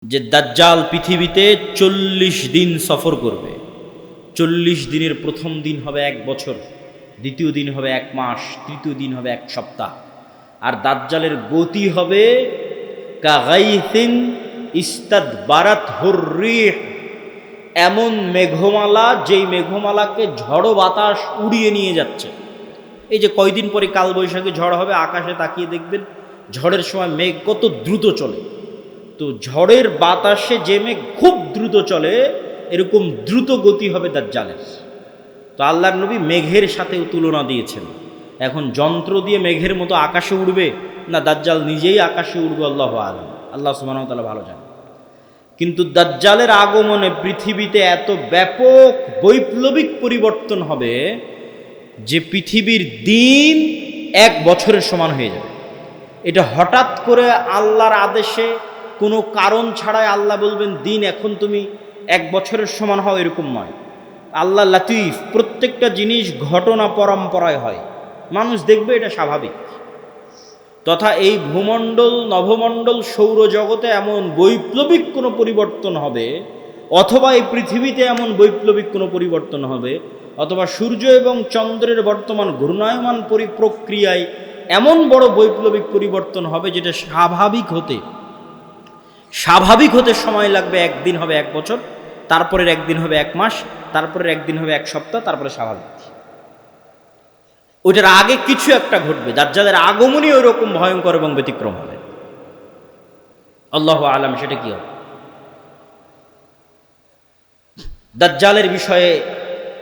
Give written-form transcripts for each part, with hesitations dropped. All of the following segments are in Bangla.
যে দাজ্জাল পৃথিবীতে ৪০ দিন সফর করবে। ৪০ দিনের প্রথম দিন হবে ১ বছর, দ্বিতীয় দিন হবে ১ মাস, তৃতীয় দিন হবে ১ সপ্তাহ। আর দাজ্জালের গতি হবে কাগাইসিন ইস্তাদবারাত হুররিহ, এমন মেঘমালা যেই মেঘমালাকে ঝড়ো বাতাস উড়িয়ে নিয়ে যাচ্ছে। এই যে কয়দিন পরে কালবৈশাখী ঝড় হবে, আকাশে তাকিয়ে দেখবেন ঝড়ের সময় মেঘ কত দ্রুত চলে। তো ঝড়ের বাতাসে যে মেঘ খুব দ্রুত চলে, এরকম দ্রুত গতি হবে দাজ্জালের। তো আল্লাহর নবী মেঘের সাথেও তুলনা দিয়েছেন। এখন যন্ত্র দিয়ে মেঘের মতো আকাশে উড়বে না দাজ্জাল নিজেই আকাশে উড়বে, আল্লাহু আ'লাম, আল্লাহ সুবহানাহু ওয়া তাআলা ভালো জানেন। কিন্তু দাজ্জালের আগমনে পৃথিবীতে এত ব্যাপক বৈপ্লবিক পরিবর্তন হবে যে পৃথিবীর দিন ১ বছরের সমান হয়ে যাবে। এটা হঠাৎ করে আল্লাহর আদেশে, কোনো কারণ ছাড়াই আল্লাহ বলবেন দিন এখন তুমি ১ বছরের সমান হও, এরকম নয়। আল্লাহ লাতিফ, প্রত্যেকটা জিনিস ঘটনা পরম্পরায় হয়, মানুষ দেখবে এটা স্বাভাবিক। তথা এই ভূমণ্ডল, নভমণ্ডল, সৌরজগতে এমন বৈপ্লবিক কোনো পরিবর্তন হবে, অথবা এই পৃথিবীতে এমন বৈপ্লবিক কোনো পরিবর্তন হবে, অথবা সূর্য এবং চন্দ্রের বর্তমান ঘূর্ণায়মান প্রক্রিয়ায় এমন বড় বৈপ্লবিক পরিবর্তন হবে যেটা স্বাভাবিক হতে সময় লাগবে। একদিন হবে ১ বছর, তারপরের একদিন হবে ১ মাস, তারপরের একদিন হবে ১ সপ্তাহ, তারপরে স্বাভাবিক। ওইটার আগে কিছু একটা ঘটবে। দাজ্জালের আগমনই ওই রকম ভয়ঙ্কর এবং ব্যতিক্রম হবে। আল্লাহু আ'লাম সেটা কি হবে। দাজ্জালের বিষয়ে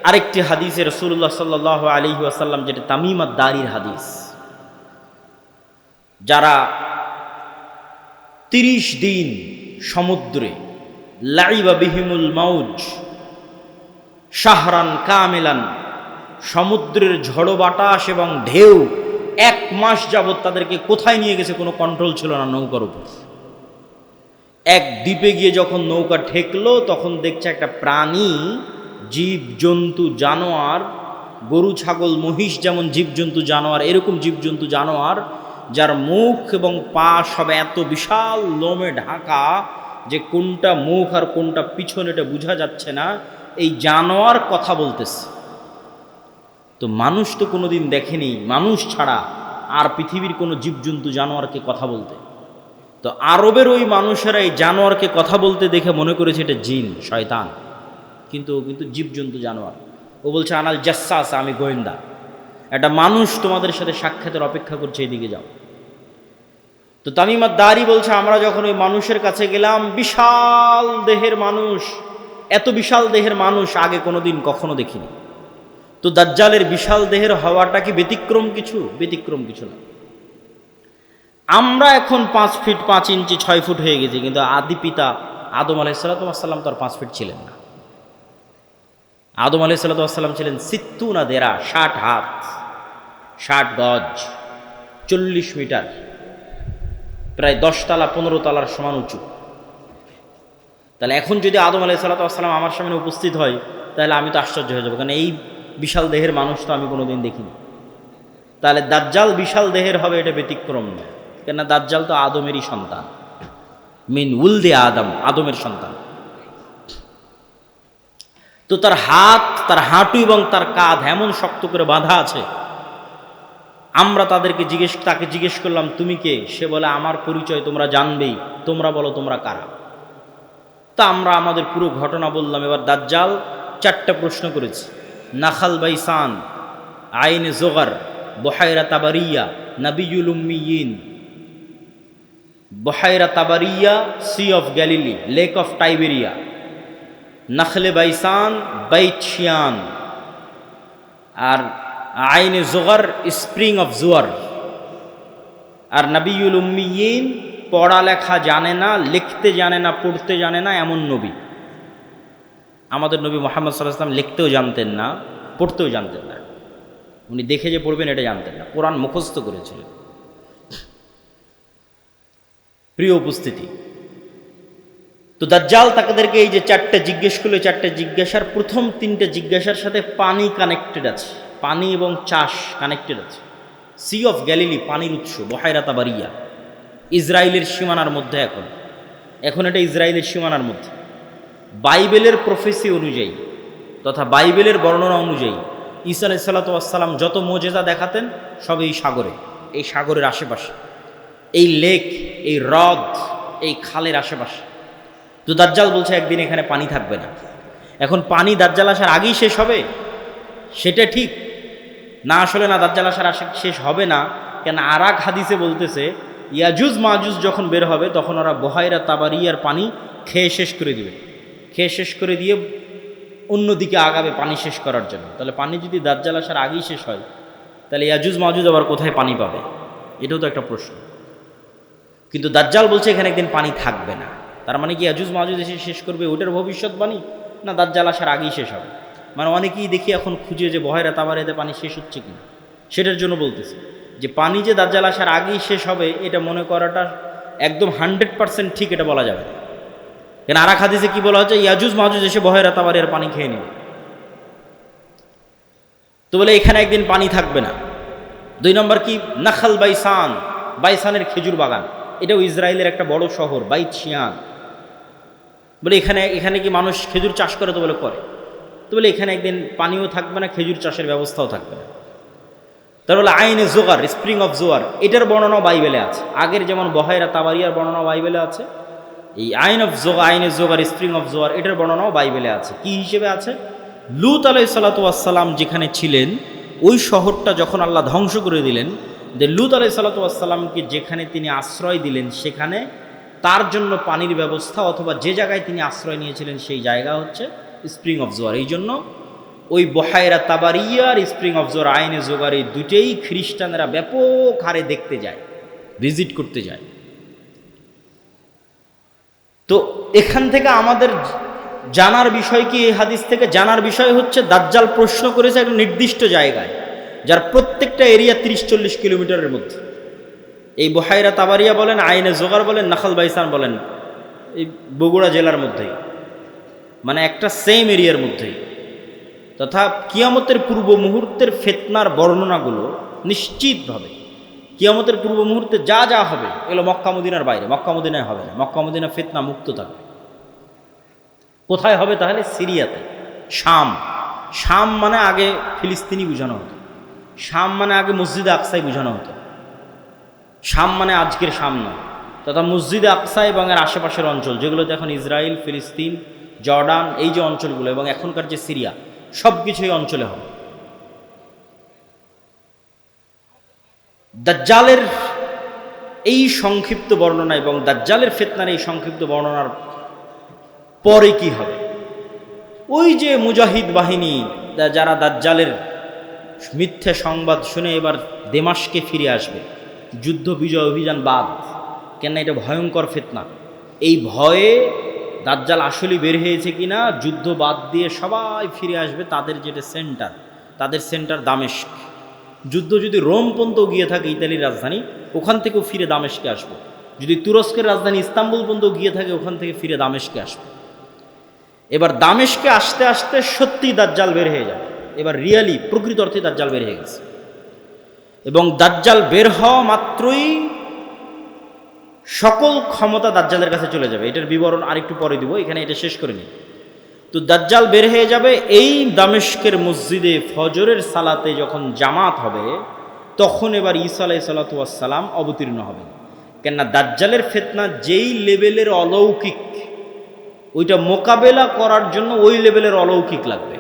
আরেকটি হাদিসে রাসূলুল্লাহ সাল্লাল্লাহু আলাইহি ওয়াসাল্লাম, যেটা তামিম আদ-দারির হাদিস, যারা ৩০ দিন সমুদ্রে লাইবা বিহিমুল মাউজ শাহরান কামিলান, সমুদ্রের ঝড়ো বাতাস এবং ঢেউ ১ মাস যাবৎ তাদেরকে কোথায় নিয়ে গেছে কোনো কন্ট্রোল ছিল না নৌকার উপর। এক দ্বীপে গিয়ে যখন নৌকা ঠেকলো, তখন দেখছে একটা প্রাণী, জীবজন্তু, জানোয়ার, গরু ছাগল মহিষ যেমন জীবজন্তু জানোয়ার, এরকম জীবজন্তু জানোয়ার, যার মুখ এবং পা সব এত বিশাল লোমে ঢাকা যে কোনটা মুখ আর কোনটা পিছন এটা বোঝা যাচ্ছে না, এই জানোয়ার কথা বলতেছে। তো মানুষ তো কোনোদিন দেখেনি, মানুষ ছাড়া আর পৃথিবীর কোনো জীবজন্তু জানোয়ারকে কথা বলতে। তো আরবের ওই মানুষেরা এই জানোয়ারকে কথা বলতে দেখে মনে করেছে এটা জিন, শয়তান, কিন্তু জীবজন্তু জানোয়ার। ও বলছে আনাল জাসসাস, আমি গোয়েন্দা, একটা মানুষ তোমাদের সাথে সাক্ষাতের অপেক্ষা করছে, এদিকে যাও। তো তামিম আদ-দারি বলছে আমরা যখন ওই মানুষের কাছে গেলাম, বিশাল দেহের মানুষ, এত বিশাল দেহের মানুষ আগে কোনোদিন কখনো দেখিনি। তো দাজ্জালের বিশাল দেহের হওয়াটা কি ব্যতিক্রম কিছু? ব্যতিক্রম কিছু না। আমরা এখন ৫ ফিট ৫ ইঞ্চি ৬ ফুট হয়ে গেছি, কিন্তু আদি পিতা আদম আলাইহিস সালাম তো আর ৫ ফিট ছিলেন না। আদম আলাইহিস সালাম ছিলেন ৬০ দেরা, ৬০ হাত, ৬০ গজ, ৪০ মিটার, প্রায় ১০ তলা ১৫ তলার সমান উঁচু। তাহলে এখন যদি আদম আলাইহিস সালাম আমার সামনে উপস্থিত হয়, তাহলে আমি তো আশ্চর্য হয়ে যাবো, কারণ এই বিশাল দেহের মানুষ তো আমি কোনোদিন দেখিনি। তাহলে দাজ্জাল বিশাল দেহের হবে, এটা ব্যতিক্রম নয়, কেননা দাজ্জাল তো আদমেরই সন্তান, মিন উলদে আদম, আদমের সন্তান। তো তার হাত, তার হাঁটু এবং তার কাঁধ এমন শক্ত করে বাঁধা আছে। আমরা তাকে জিজ্ঞেস করলাম তুমি কে? সে বলে আমার পরিচয় তোমরা জানবেই, তোমরা বলো তোমরা কারা। তা আমরা আমাদের পুরো ঘটনা বললাম। এবার দাজ্জাল ৪টা প্রশ্ন করেছে। নাখাল বাইসান, আইনে জোগার, বহায়রা তাবারিয়া, নাবিয়ুল উম্মিয়িন। বহায়রা তাবারিয়া, sea of Galilee, lake of Tiberias. নাখলে বাইসান, বাইত শিয়ান। আর আইনে জোগার, স্প্রিং অফ জুয়ার। আর নাবিয়ুল উম্মিয়িন, পড়ালেখা জানে না, লিখতে জানে না, পড়তে জানে না, এমন নবী। আমাদের নবী মুহাম্মদ সাল্লাল্লাহু আলাইহি ওয়াসাল্লাম লিখতেও জানতেন না, পড়তেও জানতেন না। উনি দেখে যে পড়বেন এটা জানতেন না, কোরআন মুখস্থ করেছিলেন। প্রিয় উপস্থিতি, তো দাজ্জাল তাদেরকে এই যে ৪টা জিজ্ঞেস করলো, ৪টা জিজ্ঞাসার প্রথম ৩টে জিজ্ঞাসার সাথে পানি কানেক্টেড আছে, পানি এবং চাষ কানেক্টেড আছে। সি অফ গ্যালিলি, পানির উৎস, বহায়রা তাবারিয়া, ইসরায়েলের সীমানার মধ্যে এখন এখন এটা ইসরায়েলের সীমানার মধ্যে। বাইবেলের প্রফেসি অনুযায়ী তথা বাইবেলের বর্ণনা অনুযায়ী ঈসা আলাইহিস সালাতু ওয়াস সালাম যত মোজেজা দেখাতেন সব এই সাগরে, এই সাগরের আশেপাশে, এই লেক, এই হ্রদ, এই খালের আশেপাশে। তো দাজ্জাল বলছে একদিন এখানে পানি থাকবে না। এখন পানি দাজ্জাল আসার আগেই শেষ হবে সেটা ঠিক না, আসলে না, দাজ্জাল আসার শেষ হবে না। কেন আরাক হাদিসে বলতেছে ইয়াজুজ মাজুজ যখন বের হবে তখন ওরা বহাইরা তাবারিয়ার পানি খেয়ে শেষ করে দিবে, খেয়ে শেষ করে দিয়ে অন্যদিকে আগাবে পানি শেষ করার জন্য। তাহলে পানি যদি দাজ্জাল আসার আগেই শেষ হয় তাহলে ইয়াজুজ মাজুজ আবার কোথায় পানি পাবে? এটাও তো একটা প্রশ্ন। কিন্তু দাজ্জাল বলছে এখানে একদিন পানি থাকবে না। তার মানে কি ইয়াজুজ মাজুজ এসে শেষ করবে ওটার ভবিষ্যৎবাণী, না দাজ্জাল আসার আগেই শেষ হবে? মানে অনেকেই দেখি এখন খুঁজে যে বহাইরা তাবারিয়াতে পানি শেষ হচ্ছে কিনা, সেটার জন্য বলতেছে যে পানি যে দাজ্জাল আসার আগেই শেষ হবে এটা মনে করাটা একদম 100% ঠিক এটা বলা যাবে না। কেন আরাক হাদিসে কি বলা হচ্ছে? ইয়াজুজ মাজুজ এসে বহাইরা তাবারিয়ার পানি খেয়ে নেবে। তো বলে এখানে একদিন পানি থাকবে না। 2 নম্বর কি? নাখাল বাইসান, বাইসানের খেজুর বাগান, এটাও ইসরায়েলের একটা বড় শহর, বাইত শিয়ান। বলে এখানে কি মানুষ খেজুর চাষ করে? তো বলে করে। তো বলে এখানে একদিন পানিও থাকবে না, খেজুর চাষের ব্যবস্থাও থাকবে না। তার বলে আইনে জোগার, স্প্রিং অফ জোয়ার, এটার বর্ণনাও বাইবেলে আছে। আগের যেমন বহাইরা তাবারিয়ার বর্ণনা বাইবেলে আছে, এই আইনে জোগার, স্প্রিং অফ জোয়ার, এটার বর্ণনাও বাইবেলে আছে। কি হিসেবে আছে? লূত আলাইহিস সালাতু ওয়াস সালাম যেখানে ছিলেন ওই শহরটা যখন আল্লাহ ধ্বংস করে দিলেন, যে লূত আলাইহিস সালাতু ওয়াস সালামকে যেখানে তিনি আশ্রয় দিলেন সেখানে তার জন্য পানির ব্যবস্থা, অথবা যে জায়গায় তিনি আশ্রয় নিয়েছিলেন সেই জায়গা হচ্ছে স্প্রিং অফ জোয়ার। এই জন্য ওই বহাইরা তাবারিয়ার স্প্রিং অফ জোয়ার, আইনে জোগার, এই দুটেই খ্রিস্টানরা ব্যাপক হারে দেখতে যায়, ভিজিট করতে যায়। তো এখান থেকে আমাদের জানার বিষয় কি? এই হাদিস থেকে জানার বিষয় হচ্ছে দাজ্জাল প্রশ্ন করেছে একটা নির্দিষ্ট জায়গায়, যার প্রত্যেকটা এরিয়া 30-40 কিলোমিটারের মধ্যে। এই বহাইরা তাবারিয়া বলেন, আইনে জোগার বলেন, নাখাল বাইসান বলেন, এই বগুড়া জেলার মধ্যেই, মানে একটা সেম এরিয়ার মধ্যেই। তথা কিয়ামতের পূর্ব মুহূর্তের ফিতনার বর্ণনাগুলো নিশ্চিতভাবে কিয়ামতের পূর্ব মুহূর্তে যা যা হবে এগুলো মক্কা মদিনার বাইরে, মক্কা মদিনায় হবে না। মক্কা মদিনা ফিতনা মুক্ত থাকবে। কোথায় হবে তাহলে? সিরিয়াতে, শাম। শাম মানে আগে ফিলিস্তিনি বোঝানো হতো, শাম মানে আগে মসজিদে আকসাই বোঝানো হতো। শাম মানে আজকের শাম নয়, তথা মসজিদে আকসা এবং এর আশেপাশের অঞ্চল যেগুলোতে এখন ইসরায়েল, ফিলিস্তিন, জর্ডান, এই যে অঞ্চলগুলো এবং এখনকার যে সিরিয়া, সব কিছু এই অঞ্চলে হবে। দাজ্জালের এই সংক্ষিপ্ত বর্ণনা এবং দাজ্জালের ফিতনার এই সংক্ষিপ্ত বর্ণনার পরে কি হবে? ওই যে মুজাহিদ বাহিনী যারা দাজ্জালের মিথ্যে সংবাদ শুনে এবার দেমাশকে ফিরে আসবে, যুদ্ধ বিজয় অভিযান বাদ, কেন এটা ভয়ঙ্কর ফিতনা। এই ভয়ে দাজ্জাল আসলে বের হয়েছে কিনা, যুদ্ধ বাদ দিয়ে সবাই ফিরে আসবে তাদের যেটা সেন্টার, তাদের সেন্টার দামেস্ক। যুদ্ধ যদি রোম পর্যন্ত গিয়ে থাকে, ইতালির রাজধানী, ওখান থেকেও ফিরে দামেস্কে আসবে। যদি তুরস্কের রাজধানী ইস্তাম্বুল পর্যন্ত গিয়ে থাকে, ওখান থেকে ফিরে দামেস্কে আসবে। এবার দামেস্কে আসতে আসতে সত্যি দাজ্জাল বের হয়ে যাবে। এবার রিয়ালি প্রকৃত অর্থে দাজ্জাল বের হয়ে গেছে। এবং দাজ্জাল বের হওয়া মাত্রই সকল ক্ষমতা দাজ্জালের কাছে চলে যাবে। এটার বিবরণ আরেকটু পরে দিব, এখানে এটা শেষ করে নিই। তো দাজ্জাল বের হয়ে যাবে এই দামেস্কের মসজিদে ফজরের সালাতে যখন জামাত হবে, তখন এবার ঈসা আলাইহিস সালাতু ওয়াস সালাম অবতীর্ণ হবেন। কেননা দাজ্জালের ফিতনা যেই লেভেলের অলৌকিক, ওইটা মোকাবেলা করার জন্য ওই লেভেলের অলৌকিক লাগবে।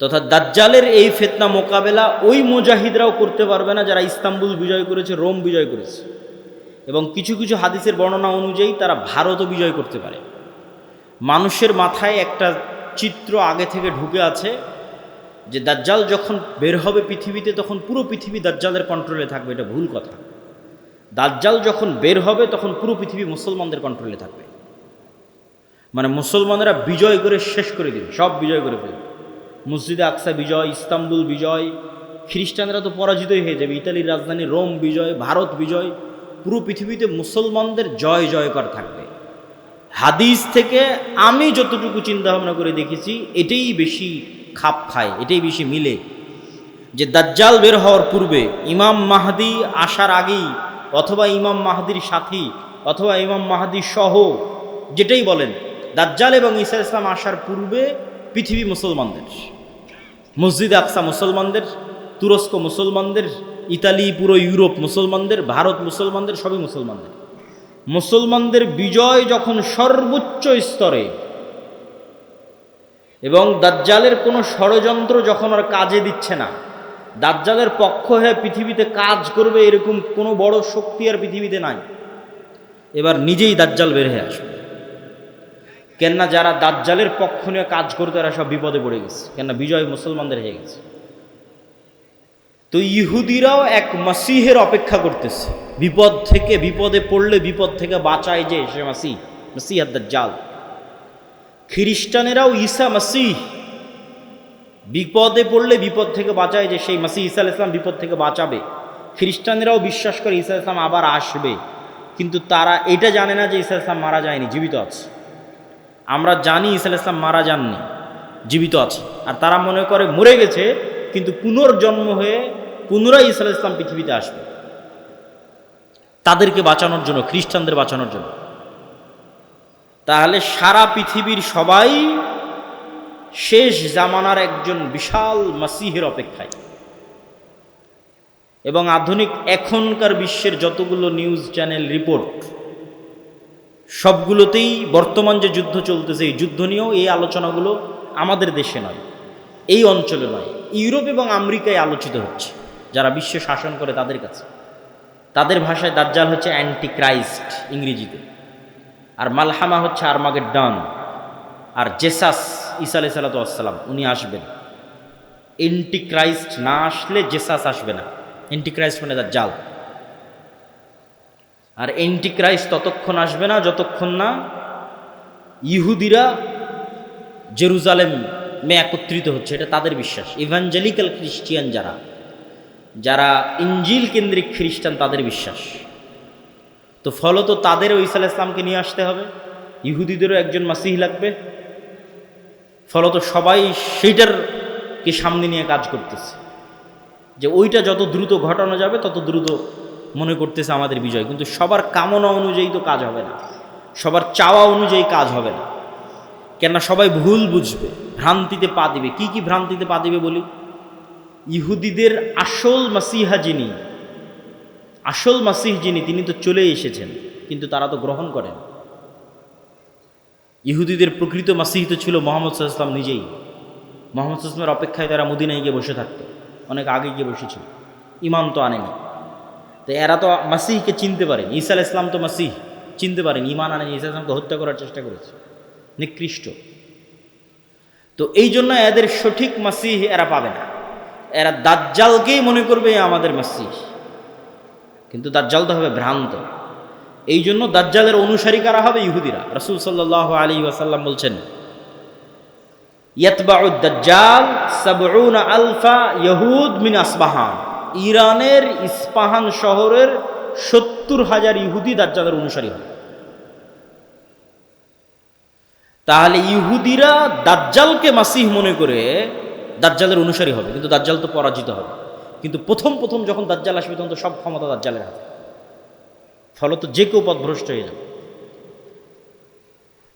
তথা দাজ্জালের এই ফিতনা মোকাবেলা ওই মুজাহিদরাও করতে পারবে না যারা ইস্তাম্বুল বিজয় করেছে, রোম বিজয় করেছে। এবং কিছু কিছু হাদিসের বর্ণনা অনুযায়ী তারা ভারতও বিজয় করতে পারে। মানুষের মাথায় একটা চিত্র আগে থেকে ঢুকে আছে যে দাজ্জাল যখন বের হবে পৃথিবীতে, তখন পুরো পৃথিবী দাজ্জালের কন্ট্রোলে থাকবে। এটা ভুল কথা। দাজ্জাল যখন বের হবে তখন পুরো পৃথিবী মুসলমানদের কন্ট্রোলে থাকবে। মানে মুসলমানেরা বিজয় করে শেষ করে দেবে, সব বিজয় করে ফেলবে। মসজিদে আকসা বিজয়, ইস্তাম্বুল বিজয়, খ্রিস্টানরা তো পরাজিতই হয়ে যাবে, ইতালির রাজধানী রোম বিজয়, ভারত বিজয়, পুরো পৃথিবীতে মুসলমানদের জয় জয়কার থাকবে। হাদিস থেকে আমি যতটুকু চিন্তা ভাবনা করে দেখেছি এটাই বেশি খাপ খায়, এটাই বেশি মিলে, যে দাজ্জাল বের হওয়ার পূর্বে ইমাম মাহদি আসার আগেই অথবা ইমাম মাহদির সাথেই অথবা ইমাম মাহদী সহ যেটাই বলেন, দাজ্জাল এবং ঈসা ইসলাম আসার পূর্বে পৃথিবী মুসলমানদের, মসজিদ আকসা মুসলমানদের, তুরস্ক মুসলমানদের, ইতালি পুরো ইউরোপ মুসলমানদের, ভারত মুসলমানদের, সবই মুসলমানদের। মুসলমানদের বিজয় যখন সর্বোচ্চ স্তরে এবং দাজ্জালের কোনো ষড়যন্ত্র যখন আর কাজে দিচ্ছে না, দাজ্জালের পক্ষ হয়ে পৃথিবীতে কাজ করবে এরকম কোনো বড় শক্তি আর পৃথিবীতে নাই, এবার নিজেই দাজ্জাল বের হয়ে আসবে। কেননা যারা দাজ্জালের পক্ষ নিয়ে কাজ করতে এরা সব বিপদে পড়ে গেছে, কেননা বিজয় মুসলমানদের হয়ে গেছে। তো ইহুদিরাও এক মাসিহের অপেক্ষা করতেছে, বিপদ থেকে, বিপদে পড়লে বিপদ থেকে বাঁচায় যে সে মাসিহ, মাসিহ দাজ্জাল। খ্রিস্টানেরাও ঈসা মাসিহ, বিপদে পড়লে বিপদ থেকে বাঁচায় যে সেই মাসিহ ঈসা আলাইহিস সালাম বিপদ থেকে বাঁচাবে। খ্রিস্টানেরাও বিশ্বাস করে ঈসা আলাইহিস সালাম আবার আসবে, কিন্তু তারা এটা জানে না যে ঈসা আলাইহিস সালাম মারা যায়নি, জীবিত আছে। আমরা জানি ঈসা আলাইহিস সালাম মারা যাননি, জীবিত আছে। আর তারা মনে করে মরে গেছে, কিন্তু পুনর্জন্ম হয়ে পুনরায় ঈসা আলাইহিস সালাম পৃথিবীতে আসবে তাদেরকে বাঁচানোর জন্য, খ্রিস্টানদের বাঁচানোর জন্য। তাহলে সারা পৃথিবীর সবাই শেষ জামানার একজন বিশাল মাসিহের অপেক্ষায়। এবং আধুনিক এখনকার বিশ্বের যতগুলো নিউজ চ্যানেল রিপোর্ট, সবগুলোতেই বর্তমান যে যুদ্ধ চলতেছে এই যুদ্ধ নিয়েও এই আলোচনাগুলো আমাদের দেশে নয়, এই অঞ্চলে নয়, ইউরোপ এবং আমেরিকায় আলোচিত হচ্ছে। যারা বিশ্ব শাসন করে তাদের কাছে, তাদের ভাষায় দাজ্জাল হচ্ছে অ্যান্টি ক্রাইস্ট ইংরেজিতে, আর মালহামা হচ্ছে আর্মাগেড্ডন, আর জেসাস ঈসা আলাইহিস সালাম উনি আসবেন। অ্যান্টি ক্রাইস্ট না আসলে জেসাস আসবে না। অ্যান্টি ক্রাইস্ট মানে দাজ্জাল। আর অ্যান্টি ক্রাইস্ট ততক্ষণ আসবে না যতক্ষণ না ইহুদিরা জেরুজালেমে একত্রিত হচ্ছে, এটা তাদের বিশ্বাস। ইভাঞ্জেলিক্যাল খ্রিস্টিয়ান যারা ইঞ্জিল কেন্দ্রিক খ্রিস্টান তাদের বিশ্বাস। তো ফলত তাদেরও ঈসা আলাইহিস সালামকে নিয়ে আসতে হবে, ইহুদিদেরও একজন মাসিহ লাগবে। ফলত সবাই সেইটারকে সামনে নিয়ে কাজ করতেছে, যে ওইটা যত দ্রুত ঘটানো যাবে তত দ্রুত মনে করতেছে আমাদের বিজয়। কিন্তু সবার কামনা অনুযায়ী তো কাজ হবে না, সবার চাওয়া অনুযায়ী কাজ হবে না। কেননা সবাই ভুল বুঝবে, ভ্রান্তিতে পা দিবে। কি কি ভ্রান্তিতে পা দিবে বলি? ইহুদিদের আসল মাসিহ যিনি তিনি তো চলে এসেছেন, কিন্তু তারা তো গ্রহণ করেন। ইহুদিদের প্রকৃত মাসিহ তো ছিল মুহাম্মদ সাল্লাল্লাহু আলাইহি ওয়াসাল্লাম নিজেই। মুহাম্মদ সাল্লাল্লাহু আলাইহি ওয়াসাল্লামের অপেক্ষায় তারা মদিনায় গিয়ে বসে থাকতো, অনেক আগে গিয়ে বসেছিল, ইমান তো আনেনি। তো এরা তো মাসিহকে চিনতে পারেন, ঈসা আলাইহিস সালাম তো মাসিহ চিনতে পারেন, ইমান আনেনি, ঈসা আলাইহিস সালামকে হত্যা করার চেষ্টা করেছে, নিকৃষ্ট। তো এই জন্য এদের সঠিক মাসিহ এরা পাবে না, এরা দাজ্জালকেই মনে করবে আমাদের মাসিহ, কিন্তু দাজ্জাল তো হবে ভ্রান্ত। এই জন্য দাজ্জালের অনুসারী কারা হবে? ইহুদিরা। রাসূল সাল্লাল্লাহু আলাইহি ওয়াসাল্লাম বলছেন, ইয়াতবাউ দাজ্জাল ৭০ আলফা ইয়াহুদ মিন আসবাহান। ইরানের ইস্পাহান শহরের ৭০,০০০ ইহুদি দাজ্জালের অনুসারী হবে। তাহলে ইহুদিরা দাজ্জালকে মাসিহ মনে করে দাজ্জালের অনুসারী হবে, কিন্তু দাজ্জাল তো পরাজিত হবে। কিন্তু প্রথম যখন দাজ্জাল আসবে তখন তো সব ক্ষমতা দাজ্জালের হাতে, ফলত যে কেউ পথভ্রষ্ট হয়ে যাবে।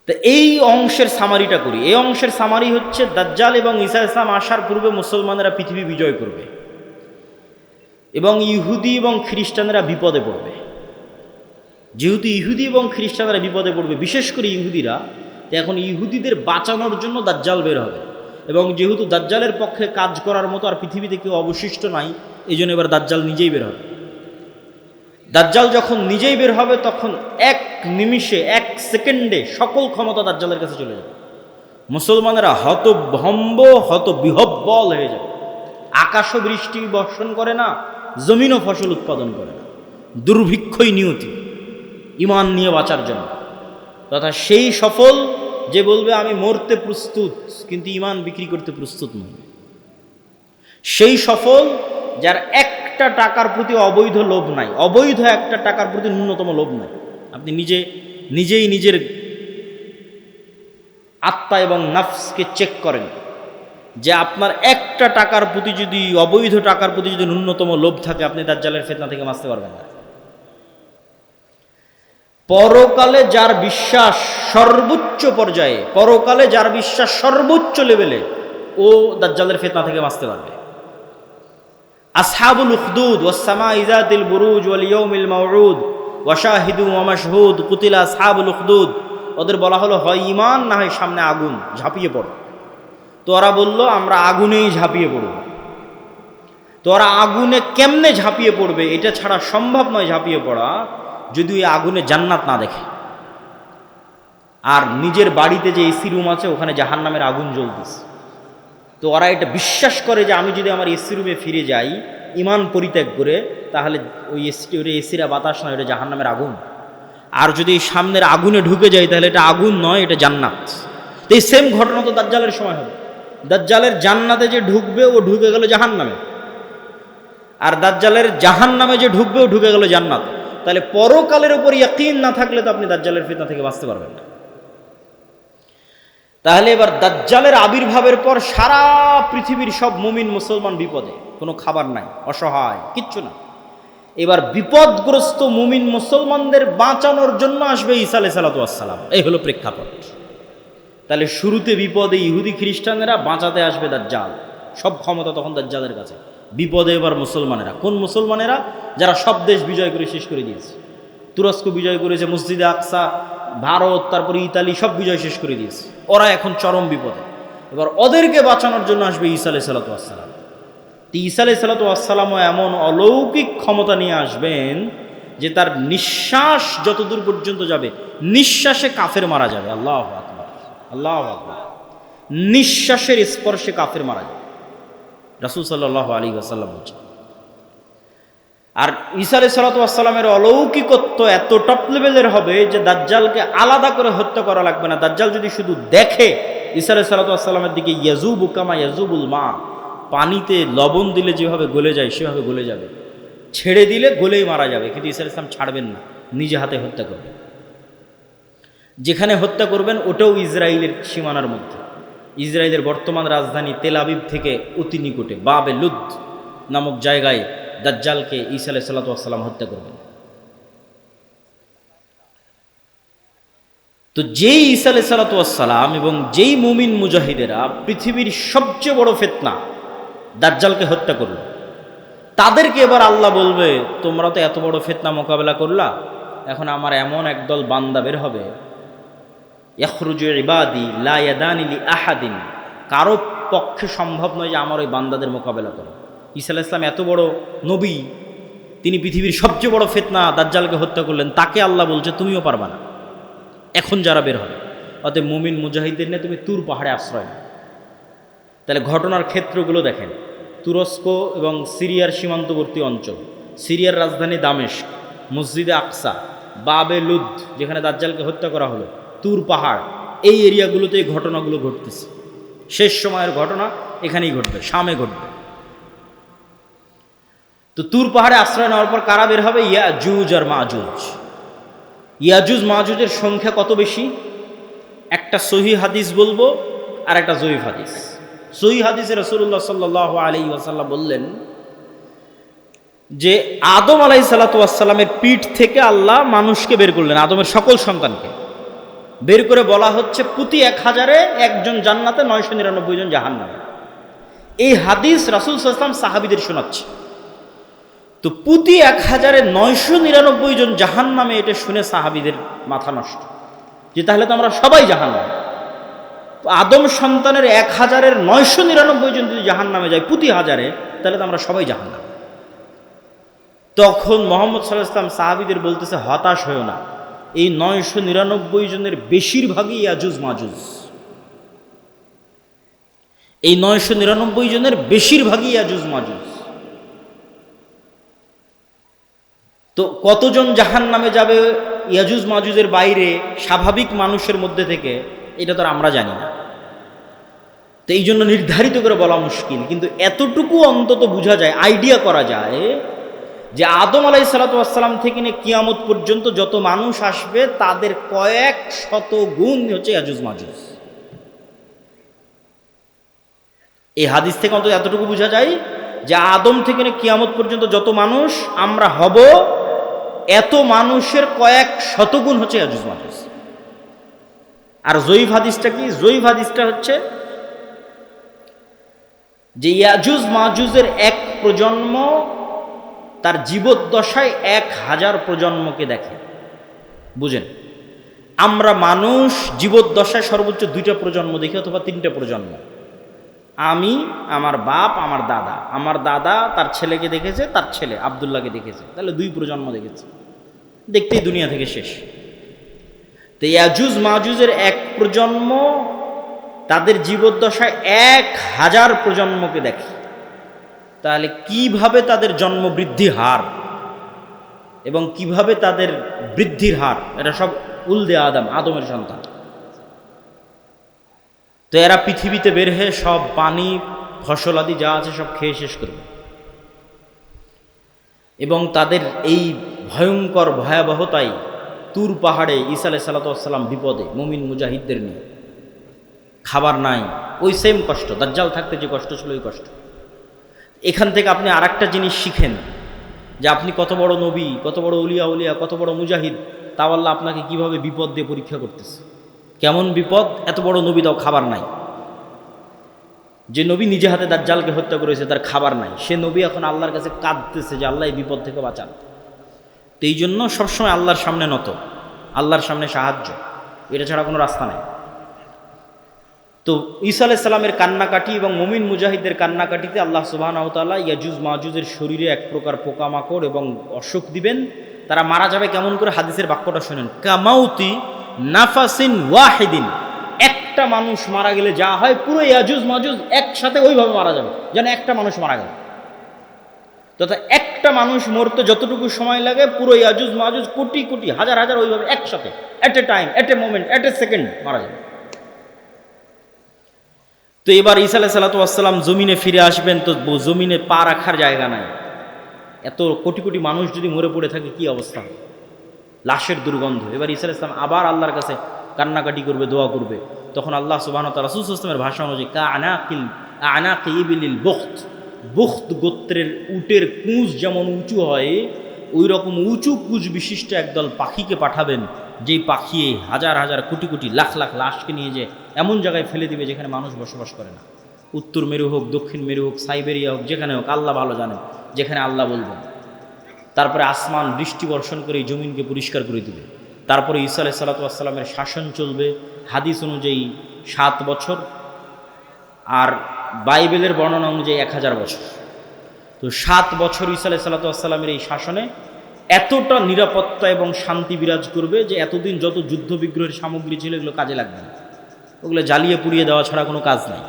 তো এই অংশের সামারিটা করি। এই অংশের সামারি হচ্ছে দাজ্জাল এবং ঈসা আলাইহিস সালাম আসার পূর্বে মুসলমানেরা পৃথিবী বিজয় করবে এবং ইহুদি এবং খ্রিস্টানরা বিপদে পড়বে। যেহেতু ইহুদি এবং খ্রিস্টানরা বিপদে পড়বে, বিশেষ করে ইহুদিরা, তো এখন ইহুদিদের বাঁচানোর জন্য দাজ্জাল বের হবে। এবং যেহেতু দাজ্জালের পক্ষে কাজ করার মতো আর পৃথিবীতে কেউ অবশিষ্ট নাই, এই জন্য এবার দাজ্জাল নিজেই বের হবে। দাজ্জাল যখন নিজেই বের হবে তখন এক নিমিষে, এক সেকেন্ডে সকল ক্ষমতা দাজ্জালের কাছে চলে যাবে। মুসলমানেরা হতভম্ব, হতবিহ্বল হয়ে যাবে। আকাশও বৃষ্টি বর্ষণ করে না, জমিনও ফসল উৎপাদন করে না, দুর্ভিক্ষই নিয়তি ইমান নিয়ে বাঁচার জন্য। তথা সেই সফল যে বলবে আমি মরতে প্রস্তুত কিন্তু ইমান বিক্রি করতে প্রস্তুত নয়। সেই সফল যার একটা টাকার প্রতি অবৈধ লোভ নাই, অবৈধ একটা টাকার প্রতি ন্যূনতম লোভ নাই। আপনি নিজেই নিজের আত্মা এবং নাফসকে চেক করেন যে আপনার একটা টাকার প্রতি যদি, অবৈধ টাকার প্রতি যদি ন্যূনতম লোভ থাকে, আপনি দাজ্জালের ফিতনা থেকে বাঁচতে পারবেন না। পরকালে যার বিশ্বাস সর্বোচ্চ পর্যায়ে, পরকালে যার বিশ্বাস সর্বোচ্চ লেভেলে, ও দাজ্জালের ফিতনা থেকে বাঁচতে পারবে। আসহাবুল উখদুদ ওয়াস সামাই যাতিল বুরুজ ওয়াল ইয়াউমিল মাউউদ ওয়া শাহিদু ওয়া মাশহুদ কুতিলা আসহাবুল উখদুদ, ওদের বলা হলো হয় ঈমান না হয় সামনে আগুন, ঝাঁপিয়ে পড়ো। তো ওরা বলল আমরা আগুনেই ঝাঁপিয়ে পড়ব। তো ওরা আগুনে কেমনে ঝাঁপিয়ে পড়বে, এটা ছাড়া সম্ভব নয় ঝাঁপিয়ে পড়া, যদি ওই আগুনে জান্নাত না দেখে। আর নিজের বাড়িতে যে এসি রুম আছে ওখানে জাহান্নামের আগুন জ্বলতেছে। তো ওরা এটা বিশ্বাস করে যে আমি যদি আমার এসি রুমে ফিরে যাই ঈমান পরিত্যাগ করে, তাহলে ওই এসিরা বাতাস নয়, এটা জাহান্নামের আগুন। আর যদি সামনের আগুনে ঢুকে যায় তাহলে এটা আগুন নয়, এটা জান্নাত। তো এই সেম ঘটনা তো দাজ্জালের সময় হবে। দাজ্জালের জান্নাতে যে ঢুকবে ও ঢুকে গেল জাহান্নামে, আর দাজ্জালের জাহান্নামে যে ঢুকবে ও ঢুকে গেল জান্নাতে। তাহলে পরকালের উপর ইয়াকিন না থাকলে তো আপনি দাজ্জালের ফিতনা থেকে বাঁচতে পারবেন না। তাহলে এবার দাজ্জালের আবির্ভাবের পর সারা পৃথিবীর সব মুমিন মুসলমান বিপদে, কোনো খাবার নাই, অসহায়, কিচ্ছু না। এবার বিপদগ্রস্ত মুমিন মুসলমানদের বাঁচানোর জন্য আসবে ঈসা আলাইহিস সালাম। এই হলো প্রেক্ষাপট। তাহলে শুরুতে বিপদে ইহুদি খ্রিস্টানেরা, বাঁচাতে আসবে দাজ্জাল। সব ক্ষমতা তখন দাজ্জালের কাছে। বিপদে এবার মুসলমানেরা। কোন মুসলমানেরা? যারা সব দেশ বিজয় করে শেষ করে দিয়েছে। তুরস্ক বিজয় করেছে, মসজিদে আকসা, ভারত, তারপরে ইতালি, সব বিজয় শেষ করে দিয়েছে। ওরা এখন চরম বিপদে। এবার ওদেরকে বাঁচানোর জন্য আসবে ঈসা আলাইহিস সালাম। ঈসা আলাইহিস সালামও এমন অলৌকিক ক্ষমতা নিয়ে আসবেন যে তার নিঃশ্বাস যতদূর পর্যন্ত যাবে, নিঃশ্বাসে কাফের মারা যাবে। আল্লাহু আকবার, আল্লাহু আকবার। নিঃশ্বাসের স্পর্শে কাফের মারা যাবে, রাসূল সাল্লাল্লাহু আলাইহি ওয়াসাল্লাম বলছেন। আর ঈসা আলাইহিস সালামের অলৌকিকত্ব এত টপ লেভেলের হবে যে দাজ্জালকে আলাদা করে হত্যা করা লাগবে না। দাজ্জাল যদি শুধু দেখে ঈসা আলাইহিস সালামের দিকে, ইয়াজুবু কামা ইয়াজুবুল মা, পানিতে লবণ দিলে যেভাবে গলে যায় সেভাবে গলে যাবে, ছেড়ে দিলে গলেই মারা যাবে। কিন্তু ঈসা আলাইহিস সালাম ছাড়বেন না, নিজে হাতে হত্যা করবেন। যেখানে হত্যা করবেন ওটাও ইসরায়েলের সীমানার মধ্যে। ইসরায়েলের বর্তমান রাজধানী তেল আবিব থেকে অতি নিকটে বাবে লুদ নামক জায়গায় দাজ্জালকে ঈসা আলাইহিস সালাম হত্যা করবেন। তো যেই ঈসা আলাইহিস সালাম এবং যেই মুমিন মুজাহিদেরা পৃথিবীর সবচেয়ে বড় ফিতনা দাজ্জালকে হত্যা করল, তাদেরকে এবার আল্লাহ বলবে তোমরা তো এত বড় ফিতনা মোকাবেলা করলা, এখন আমার এমন একদল বান্দা বের হবে, ইয়াখরুজু ইবাদি লা ইয়াদানি লি আহাদিন, কারো পক্ষে সম্ভব নয় যে আমার ওই বান্দাদের মোকাবেলা করে। ঈসা আলাইহিস সালাম এত বড় নবী, তিনি পৃথিবীর সবচেয়ে বড় ফিতনা দাজ্জালকে হত্যা করলেন, তাকে আল্লাহ বলছে তুমিও পারবা না এখন যারা বের হবে। অতএব মুমিন মুজাহিদদের নিয়ে তুমি তুর পাহাড়ে আশ্রয় নাও। তাহলে ঘটনার ক্ষেত্রগুলো দেখেন, তুরস্ক এবং সিরিয়ার সীমান্তবর্তী অঞ্চল, সিরিয়ার রাজধানী দামেস্ক, মসজিদে আকসা, বাবে লুদ যেখানে দাজ্জালকে হত্যা করা হলো, তুর পাহাড়, এই এরিয়াগুলোতে এই ঘটনাগুলো ঘটতেছে। শেষ সময়ের ঘটনা এখানেই ঘটবে, শামে ঘটবে। তো তুর পাহাড়ে আশ্রয় নেওয়ার পর কারা বের হবে? ইয়াজুজ আর মাজুজ। ইয়াজুজ মাজুজের সংখ্যা কত বেশি? একটা সহি হাদিস বলবো আর একটা জয়ীফ হাদিস। সহি হাদিসে রাসূলুল্লাহ সাল্লাল্লাহু আলাইহি ওয়াসাল্লাম বললেন যে আদম আলাইহিস সালামের পিঠ থেকে আল্লাহ মানুষকে বের করলেন, আদমের সকল সন্তানকে বের করে বলা হচ্ছে প্রতি 1000-এ একজন জান্নাতে, 999 জন জাহান্নামে। এই হাদিস রাসূল সাল্লাল্লাহু আলাইহি ওয়াসাল্লাম সাহাবীদের শোনাচ্ছে। তো প্রতি 1000-এ 999 জন জাহান্নামে, এটা শুনে সাহাবীদের মাথা নষ্ট, যে তাহলে তো আমরা সবাই জাহান্নামে। আদম সন্তানের 1000-এর 999 জন যদি জাহান্নামে যায় প্রতি 1000-এ, তাহলে তো আমরা সবাই জাহান্নামে। তখন মুহাম্মদ সাল্লাল্লাহু আলাইহি ওয়াসাল্লাম সাহাবীদের বলতেছে হতাশ হয়েও না, এই 999 জনের বেশিরভাগই ইয়াজুজ মাজুজ। এই 999 জনের বেশিরভাগই ইয়াজুজ মাজুজ। তো কতজন জাহান্নামে যাবে ইয়াজুজ মাজুজের বাইরে স্বাভাবিক মানুষের মধ্যে থেকে, এটা তো আমরা জানি না। তো এই জন্য নির্ধারিত করে বলা মুশকিল, কিন্তু এতটুকু অন্তত বোঝা যায়, আইডিয়া করা যায় যে আদম আলাইহিস সালাম থেকে নিয়ে কিয়ামত পর্যন্ত যত মানুষ আসবে তাদের কয়েক শত গুণ হচ্ছে ইয়াজুজ মাজুজ। এই হাদিস থেকে অন্তত এতটুকু বোঝা যায় যে আদম থেকে নিয়ে কিয়ামত পর্যন্ত যত মানুষ আমরা হব, এত মানুষের কয়েক শতগুণ হচ্ছে ইয়াজুজ মাজুজ। আর জয়ীফ হাদিসটা কি? জয়ীফ হাদিসটা হচ্ছে যে ইয়াজুজ মাজুজের এক প্রজন্ম তার জীবদ্দশায় 1000 প্রজন্মকে দেখে। বুঝেন, আমরা মানুষ জীবদ্দশায় সর্বোচ্চ 2টা প্রজন্ম দেখি অথবা 3টে প্রজন্ম। আমি, আমার বাপ, আমার দাদা, আমার দাদা তার ছেলেকে দেখেছে, তার ছেলে আব্দুল্লাহকে দেখেছে, তাহলে 2 প্রজন্ম দেখেছে, দেখতেই দুনিয়া থেকে শেষ। তো ইয়াজুজ মাজুজের এক প্রজন্ম তাদের জীবদ্দশায় 1000 প্রজন্মকে দেখে। তাহলে কিভাবে তাদের জন্ম বৃদ্ধি হার এবং কিভাবে তাদের বৃদ্ধির হার, এটা সব উলদে আদমের সন্তান। তো এরা পৃথিবীতে বের হয়ে সব পানি ফসল আদি যা আছে সব খেয়ে শেষ করবে এবং তাদের এই ভয়ঙ্কর ভয়াবহতায় তুর পাহাড়ে ঈসা আলাইহিস সালাম বিপদে মুমিন মুজাহিদদের নিয়ে, খাবার নাই, ওই সেম কষ্ট, দাজ্জাল থাকতে যে কষ্ট ছিল ওই কষ্ট। এখান থেকে আপনি আর একটা জিনিস শিখেন যে আপনি কত বড় নবী, কত বড় উলিয়া, কত বড় মুজাহিদ, তাও আল্লাহ আপনাকে কিভাবে বিপদ দিয়ে পরীক্ষা করতেছে। কেমন বিপদ? এত বড় নবী, তাও খাবার নাই। যে নবী নিজে হাতে দাজ্জালকে হত্যা করেছে, তার খাবার নাই, সে নবী এখন আল্লাহর কাছে কাঁদতেছে যে আল্লাহ এই বিপদ থেকে বাঁচান। তো এই জন্য সবসময় আল্লাহর সামনে নত, আল্লাহর সামনে সাহায্য, এটা ছাড়া কোনো রাস্তা নাই। তো ঈসা আলাইহিস সালামের কান্নাকাটি এবং মুমিন মুজাহিদদের কান্নাকাটিতে আল্লাহ সুবহানাহু ওয়া তাআলা ইয়াজুজ মাজুজের শরীরে এক প্রকার পোকামাকড় এবং অসুখ দিবেন। তারা মারা যাবে কেমন করে? হাদিসের বাক্যটা শুনেন, কামাউতি নাফাসিন ওয়াহিদিন। একটা মানুষ মারা গেলে যা হয়, পুরো ইয়াজুজ মাজুজ একসাথে ওইভাবে মারা যাবে, যেন একটা মানুষ মারা গেল। তথা একটা মানুষ মরতে যতটুকু সময় লাগে, পুরো ইয়াজুজ মাজুজ কোটি কোটি হাজার হাজার ওইভাবে একসাথে, at a time, at a moment, at a second মারা যাবে। তো এবার ঈসা আলাইহিস সালাম জমিনে ফিরে আসবেন, তো জমিনে পা রাখার জায়গা নাই। এত কোটি কোটি মানুষ যদি মরে পড়ে থাকে কি অবস্থা, লাশের দুর্গন্ধ। এবার ঈসা আলাইহিস সালাম আবার আল্লাহর কাছে কান্নাকাটি করবে, দোয়া করবে। তখন আল্লাহ সুবহানাহু ওয়া তাআলা রাসূল সাল্লাল্লাহু আলাইহি ওয়াসাল্লামের ভাষা অনুযায়ী আনাকি ইবিলিল বুখত গোত্রের উটের কুঁজ যেমন উঁচু হয়, ওই রকম উঁচু কুঁজ বিশিষ্ট একদল পাখিকে পাঠাবেন, যেই পাখি হাজার হাজার কোটি কোটি লাখ লাখ লাশকে নিয়ে যে এমন জায়গায় ফেলে দিবে যেখানে মানুষ বসবাস করে না। উত্তর মেরু হোক, দক্ষিণ মেরু হোক, সাইবেরিয়া হোক, যেখানে হোক, আল্লাহ ভালো জানেন, যেখানে আল্লাহ বলবেন। তারপরে আসমান বৃষ্টি বর্ষণ করে এই জমিনকে পরিষ্কার করে দিবে। তারপরে ঈসা আলাইহিস সালামের শাসন চলবে হাদিস অনুযায়ী 7 বছর, আর বাইবেলের বর্ণনা অনুযায়ী 1000 বছর। তো 7 বছর ঈসা আলাইহিস সালামের এই শাসনে এতটা নিরাপত্তা এবং শান্তি বিরাজ করবে যে এতদিন যত যুদ্ধ বিগ্রহের সামগ্রী ছিল এগুলো কাজে লাগবে না, ওগুলো জ্বালিয়ে পুড়িয়ে দেওয়া ছাড়া কোনো কাজ নাই।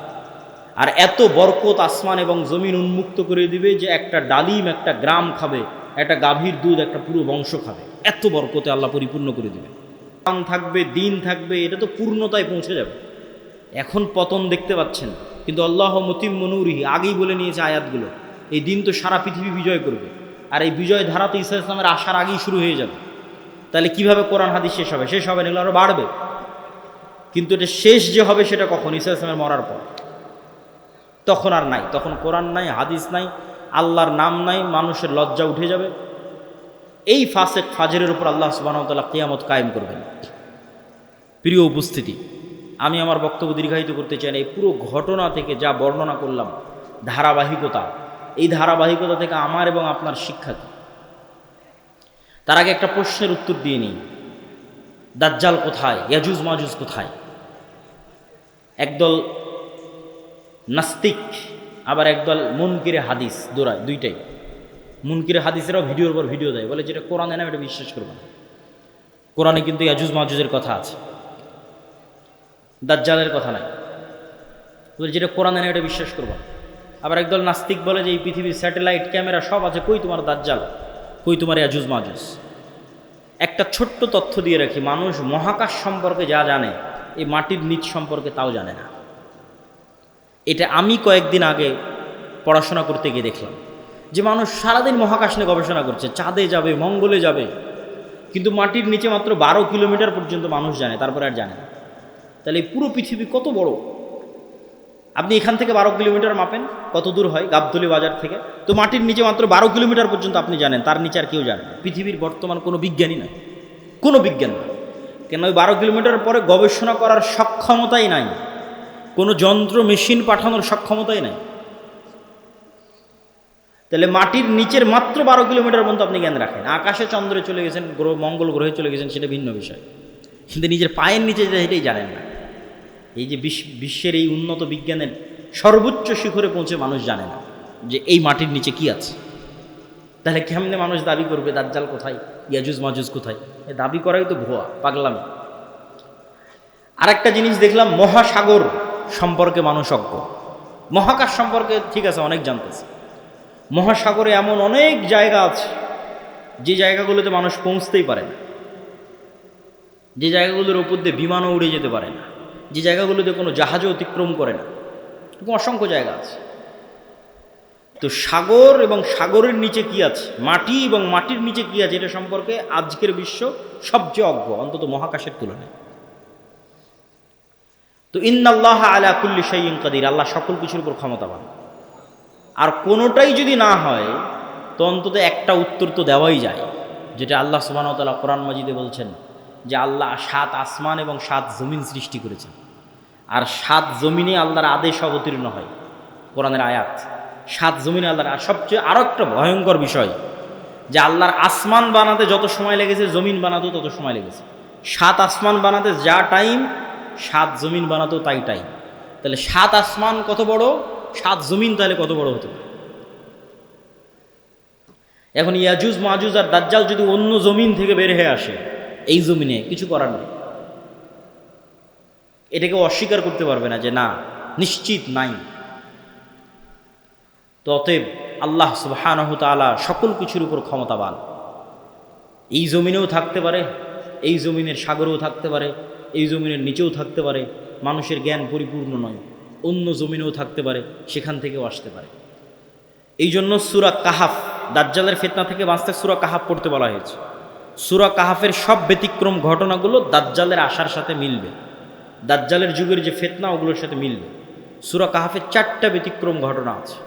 আর এত বরকত আসমান এবং জমিন উন্মুক্ত করে দিবে যে একটা ডালিম একটা গ্রাম খাবে, একটা গাভীর দুধ একটা পুরো বংশ খাবে, এত বরকতে আল্লাহ পরিপূর্ণ করে দিবে। পতন থাকবে, দিন থাকবে, এটা তো পূর্ণতায় পৌঁছে যাবে। এখন পতন দেখতে পাচ্ছেন, কিন্তু আল্লাহ মুতিম্মু নূরিহি আগেই বলে নিয়েছে আয়াতগুলো, এই দিন তো সারা পৃথিবী বিজয় করবে। আর এই বিজয় ধারা তো ঈসা আলাইহিস সালামের আসার আগেই শুরু হয়ে যাবে। তাহলে কিভাবে কোরআন হাদিস শেষ হবে? শেষ হবে না, এগুলো আরও বাড়বে। কিন্তু এটা শেষ যে হবে সেটা কখন? ঈসা আলাইহিস সালামের মরার পর। তখন আর নাই, তখন কোরআন নাই, হাদিস নাই, আল্লাহর নাম নাই, মানুষের লজ্জা উঠে যাবে। এই ফাসেক ফাজরের উপর আল্লাহ সুবহানাহু ওয়া তাআলা কিয়ামত কায়েম করবেন। প্রিয় উপস্থিতি, আমি আমার বক্তব্য দীর্ঘায়িত করতে চাই না। এই পুরো ঘটনা থেকে যা বর্ণনা করলাম, ধারাবাহিকতা, এই ধারাবাহিকতা থেকে আমার এবং আপনার শিক্ষা কি? তার আগে একটা প্রশ্নের উত্তর দিয়ে নিই, দাজ্জাল কোথায়? ইয়াজুজ মাজুজ কোথায়? একদল নাস্তিক আবার একদল মুনকিরে হাদিস দৌড়ায়, দুইটাই। মুনকিরে হাদিসেরাও ভিডিওর পর ভিডিও দেয়, বলে যেটা কোরআনে না এটা বিশ্বাস করবে না। কোরআনে কিন্তু ইয়াজুজ মাজুজের কথা আছে, দাজ্জালের কথা নাই। বলে যেটা কোরআনে না এটা বিশ্বাস করবে না। আবার একদল নাস্তিক বলে যে এই পৃথিবীর স্যাটেলাইট ক্যামেরা সব আছে, কই তোমার দাজ্জাল, কই তোমার ইয়াজুজ মাজুজ। একটা ছোট্ট তথ্য দিয়ে রাখি, মানুষ মহাকাশ সম্পর্কে যা জানে, এই মাটির নিচ সম্পর্কে তাও জানে না। এটা আমি কয়েকদিন আগে পড়াশোনা করতে গিয়ে দেখলাম যে মানুষ সারাদিন মহাকাশ নিয়ে গবেষণা করছে, চাঁদে যাবে, মঙ্গলে যাবে, কিন্তু মাটির নিচে মাত্র 12 কিলোমিটার পর্যন্ত মানুষ জানে, তারপরে আর জানে না। তাহলে এই পুরো পৃথিবী কত বড়, আপনি এখান থেকে 12 কিলোমিটার মাপেন কত দূর হয় গাবতলী বাজার থেকে, তো মাটির নিচে মাত্র 12 কিলোমিটার পর্যন্ত আপনি জানেন, তার নিচে আর কেউ জানে না। পৃথিবীর বর্তমান কোনো বিজ্ঞানী নাই, কোনো বিজ্ঞান নাই, কেন ওই 12 কিলোমিটার পরে গবেষণা করার সক্ষমতাই নাই, কোনো যন্ত্র মেশিন পাঠানোর সক্ষমতাই নাই। তাহলে মাটির নিচের মাত্র 12 কিলোমিটার পর্যন্ত আপনি জ্ঞান রাখেন। আকাশে চন্দ্রে চলে গেছেন, গ্রহ মঙ্গল গ্রহে চলে গেছেন, সেটা ভিন্ন বিষয়, কিন্তু নিজের পায়ের নিচে যেটা সেটাই জানেন না। এই যে বিশ্বের এই উন্নত বিজ্ঞানের সর্বোচ্চ শিখরে পৌঁছে মানুষ জানে না যে এই মাটির নিচে কি আছে। তাহলে কেমনে মানুষ দাবি করবে দাজ্জাল কোথায়, ইয়াজুজ মাজুজ কোথায়? এ দাবি করাই তো ভুয়া, পাগলামি। আরেকটা জিনিস দেখলাম, মহাসাগর সম্পর্কে মানুষ অজ্ঞ। মহাকাশ সম্পর্কে ঠিক আছে অনেক জানতেছে, মহাসাগরে এমন অনেক জায়গা আছে যে জায়গাগুলোতে মানুষ পৌঁছতেই পারে না, যে জায়গাগুলোর উপর দিয়ে বিমানও উড়ে যেতে পারে না, যে জায়গাগুলোতে কোনো জাহাজও অতিক্রম করে না, এরকম অসংখ্য জায়গা আছে। তো সাগর এবং সাগরের নিচে কি আছে, মাটি এবং মাটির নিচে কি আছে, এটা সম্পর্কে আজকের বিশ্ব সবচেয়ে অজ্ঞ, অন্তত মহাকাশের তুলনায়। তো ইন্নাল্লাহ আলা কুল্লি শাইইন কাদির, আল্লাহ সকল কিছুর উপর ক্ষমতাবান। আর কোনোটাই যদি না হয় তো অন্তত একটা উত্তর তো দেওয়াই যায়, যেটা আল্লাহ সুবহানাহু ওয়া তাআলা কোরআন মাজিদে বলছেন যে আল্লাহ 7 আসমান এবং 7 জমিন সৃষ্টি করেছেন, আর 7 জমিনে আল্লাহর আদেশ অবতীর্ণ হয়, কোরআনের আয়াত। 7 জমিনে আল্লাহর, আর সবচেয়ে আরও একটা ভয়ঙ্কর বিষয় যে আল্লাহর আসমান বানাতে যত সময় লেগেছে জমিন বানাতেও তত সময় লেগেছে। 7 আসমান বানাতে যা টাইম 7 জমিন বানাতেও তাই টাইম। তাহলে 7 আসমান কত বড়, 7 জমিন তাহলে কত বড় হতে পারে? এখন ইয়াজুজ মাজুজ আর দাজ্জাল যদি অন্য জমিন থেকে বের হয়ে আসে, এই জমিনে কিছু করার নেই, এটাকে অস্বীকার করতে পারবে না যে না নিশ্চিত নাই। তো অতএব আল্লাহ সুবহানাহু তাআলা সকল কিছুর উপর ক্ষমতাবান। এই জমিনেও থাকতে পারে, এই জমিনের সাগরেও থাকতে পারে, এই জমিনের নিচেও থাকতে পারে, মানুষের জ্ঞান পরিপূর্ণ নয়, অন্য জমিনেও থাকতে পারে, সেখান থেকেও আসতে পারে। এই জন্য সূরা কাহাফ, দাজ্জালের ফিতনা থেকে বাঁচতে সূরা কাহাফ পড়তে বলা হয়েছে। সূরা কাহাফের সব ব্যতিক্রম ঘটনাগুলো দাজ্জালের আসার সাথে মিলবে, দাজ্জালের যুগের যে ফিতনা ওগুলোর সাথে মিলবে। সূরা কাহাফের 4টা ব্যতিক্রম ঘটনা আছে,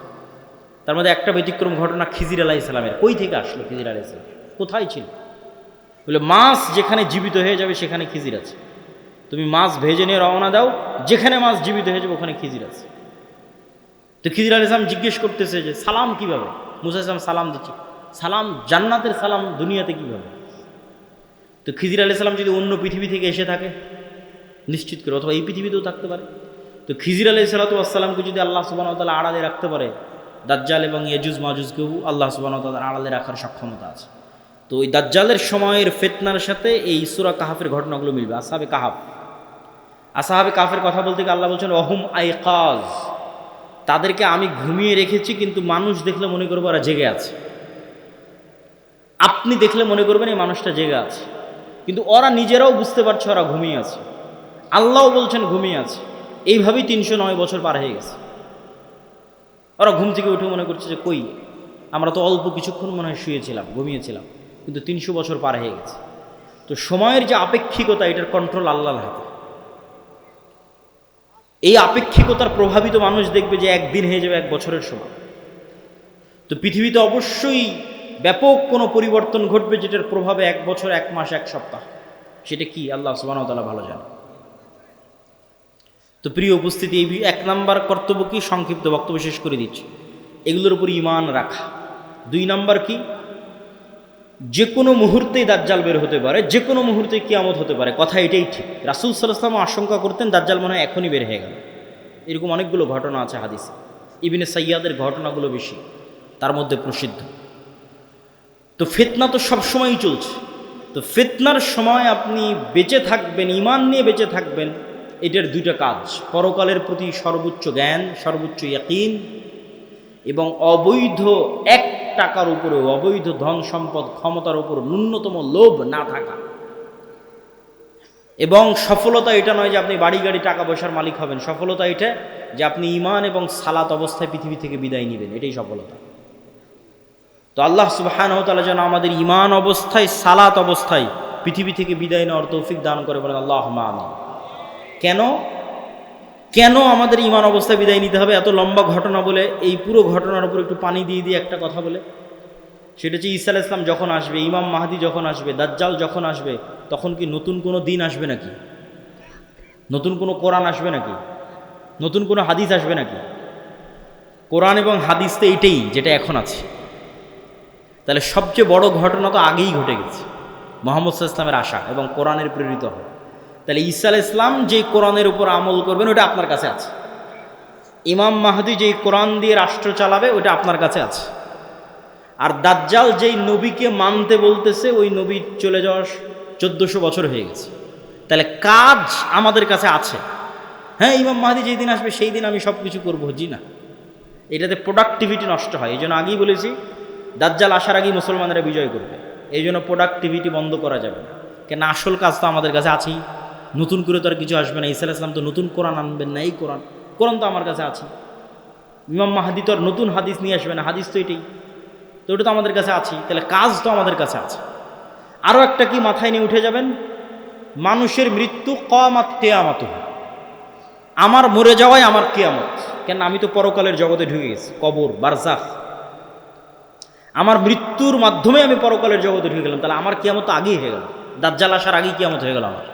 তার মধ্যে একটা ব্যতিক্রম ঘটনা খিজির আলাইহিস সালামের। কই থেকে আসলো খিজির আলাইহিস সালাম, কোথায় ছিল? বলে মাছ যেখানে জীবিত হয়ে যাবে সেখানে খিজির আছে, তুমি মাছ ভেজে নিয়ে রওনা দাও, যেখানে মাছ জীবিত হয়ে যাবে ওখানে খিজির আছে। তো খিজির আলাইহিস সালাম জিজ্ঞেস করতেছে যে সালাম কিভাবে? মুসা আলাইহিস সালাম সালাম দিচ্ছে, সালাম জান্নাতের সালাম দুনিয়াতে কিভাবে? তো খিজির আলাইহিস সালাম যদি অন্য পৃথিবী থেকে এসে থাকে নিশ্চিত করে, অথবা এই পৃথিবীতেও থাকতে পারে, তো খিজির আলাইহিস সালামকে যদি আল্লাহ সুবহানাহু ওয়া তাআলা আড়ালে রাখতে পারে, দাজ্জাল এবং ইয়াজুজ মাজুজকেও আল্লাহ সুবহানাহু ওয়া তাআলা আড়ালে রাখার সক্ষমতা আছে। তো ওই দাজ্জালের সময়ের ফিতনার সাথে এই সূরা কাহাফের ঘটনাগুলো মিলবে। আসহাবে কাহাফ, আসহাবে কাহাফের কথা বলতে গিয়ে আল্লাহ বলছেন ওয়াহুম আইকাজ, তাদেরকে আমি ঘুমিয়ে রেখেছি, কিন্তু মানুষ দেখলে মনে করবে ওরা জেগে আছে। আপনি দেখলে মনে করবেন এই মানুষটা জেগে আছে, কিন্তু ওরা নিজেরাও বুঝতে পারছে ওরা ঘুমিয়ে আছে, আল্লাহও বলছেন ঘুমিয়ে আছে। এইভাবেই 309 বছর পার হয়ে গেছে। ওরা ঘুম থেকে উঠে মনে করছে যে কই, আমরা তো অল্প কিছুক্ষণ মনে হয় শুয়েছিলাম, ঘুমিয়েছিলাম, কিন্তু 300 বছর পার হয়ে গেছে। তো সময়ের যে আপেক্ষিকতা, এটার কন্ট্রোল আল্লাহর হাতে। এই আপেক্ষিকতার প্রভাবিত মানুষ দেখবে যে একদিন হয়ে যাবে 1 বছরের সময়। তো পৃথিবীতে অবশ্যই ব্যাপক কোনো পরিবর্তন ঘটবে, যেটার প্রভাবে 1 বছর, 1 মাস, 1 সপ্তাহ, সেটা কি আল্লাহ সুবহানাহু ওয়া তাআলা ভালো জানে। তো প্রিয় উপস্থিতি, এই 1 নাম্বার কর্তব্য কি, সংক্ষিপ্ত বক্তব্য শেষ করে দিচ্ছি, এগুলোর উপর ঈমান রাখা। 2 নাম্বার কি, যে কোনো মুহূর্তেই দাজ্জাল বের হতে পারে, যে কোনো মুহূর্তে কিয়ামত হতে পারে, কথা এটাই ঠিক। রাসূল সাল্লাল্লাহু আলাইহি ওয়াসাল্লাম আশঙ্কা করতেন দাজ্জাল মনে হয় এখনই বের হয়ে গেল। এরকম অনেকগুলো ঘটনা আছে হাদিসে, ইবনে সাইয়াদের ঘটনাগুলো বেশি, তার মধ্যে প্রসিদ্ধ। তো ফিতনা তো সবসময়ই চলছে। তো ফিতনার সময় আপনি বেঁচে থাকবেন, ঈমান নিয়ে বেঁচে থাকবেন, এটার 2টা কাজ: পরকালের প্রতি সর্বোচ্চ জ্ঞান, সর্বোচ্চ ইয়াকিন, এবং অবৈধ 1 টাকার উপরেও, অবৈধ ধন সম্পদ ক্ষমতার উপর ন্যূনতম লোভ না থাকা। এবং সফলতা এটা নয় যে আপনি বাড়ি গাড়ি টাকা পয়সার মালিক হবেন, সফলতা এটা যে আপনি ঈমান এবং সালাত অবস্থায় পৃথিবী থেকে বিদায় নেবেন, এটাই সফলতা। তো আল্লাহ সুবহানাহু ওয়া তাআলা যেন আমাদের ঈমান অবস্থায়, সালাত অবস্থায় পৃথিবী থেকে বিদায় নেওয়ার তৌফিক দান করে, বলেন আল্লাহুম্মা আমিন। কেন? কেন আমাদের ঈমান অবস্থা বিদায় নিতে হবে? এত লম্বা ঘটনা বলে এই পুরো ঘটনার উপর একটু পানি দিয়ে একটা কথা বলে, সেটা হচ্ছে ঈসা আলাইহিস সালাম যখন আসবে, ইমাম মাহদি যখন আসবে, দাজ্জাল যখন আসবে, তখন কি নতুন কোনো দিন আসবে নাকি? নতুন কোনো কোরআন আসবে নাকি? নতুন কোনো হাদিস আসবে নাকি? কোরআন এবং হাদিস তো এইটাই যেটা এখন আছে। তাহলে সবচেয়ে বড় ঘটনা তো আগেই ঘটে গেছে, মুহাম্মদ সাল্লাল্লাহু আলাইহি ওয়াসাল্লামের আসা এবং কোরআনের প্রেরিত হওয়া। তাহলে ঈসা আলাইহিস সালাম যে কোরআনের উপর আমল করবেন ওটা আপনার কাছে আছে। ইমাম মাহদি যেই কোরআন দিয়ে রাষ্ট্র চালাবে ওটা আপনার কাছে আছে। আর দাজ্জাল যেই নবীকে মানতে বলতেছে ওই নবী চলে যাওয়ার 1400 বছর হয়ে গেছে। তাহলে কাজ আমাদের কাছে আছে। হ্যাঁ, ইমাম মাহদি যেই দিন আসবে সেই দিন আমি সব কিছু করবো, জি না, এটাতে প্রোডাক্টিভিটি নষ্ট হয়। এই জন্য আগেই বলেছি দাজ্জাল আসার আগেই মুসলমানেরা বিজয় করবে। এই জন্য প্রোডাক্টিভিটি বন্ধ করা যাবে না, কেন আসল কাজ তো আমাদের কাছে আছেই। নতুন করে তো আর কিছু আসবে না। ঈসা আলাইহিস সালাম তো নতুন কোরআন আনবেন না, এই কোরআন তো আমার কাছে আছে। ইমাম মাহদি তো আর নতুন হাদিস নিয়ে আসবে না, হাদিস তো এটাই, তো ওটা তো আমাদের কাছে আছে। তাহলে কাজ তো আমাদের কাছে আছে। আরও একটা কি মাথায় নিয়ে উঠে যাবেন, মানুষের মৃত্যু কিয়ামত, কিয়ামত আমার মরে যাওয়াই আমার কিয়ামত। কেন আমি তো পরকালের জগতে ঢুকে গেছি, কবর বারজাখ, আমার মৃত্যুর মাধ্যমে আমি পরকালের জগতে ঢুকে গেলাম। তাহলে আমার কিয়ামত তো আগেই হয়ে গেল, দাজ্জাল আসার আগেই কিয়ামত হয়ে গেল আমার।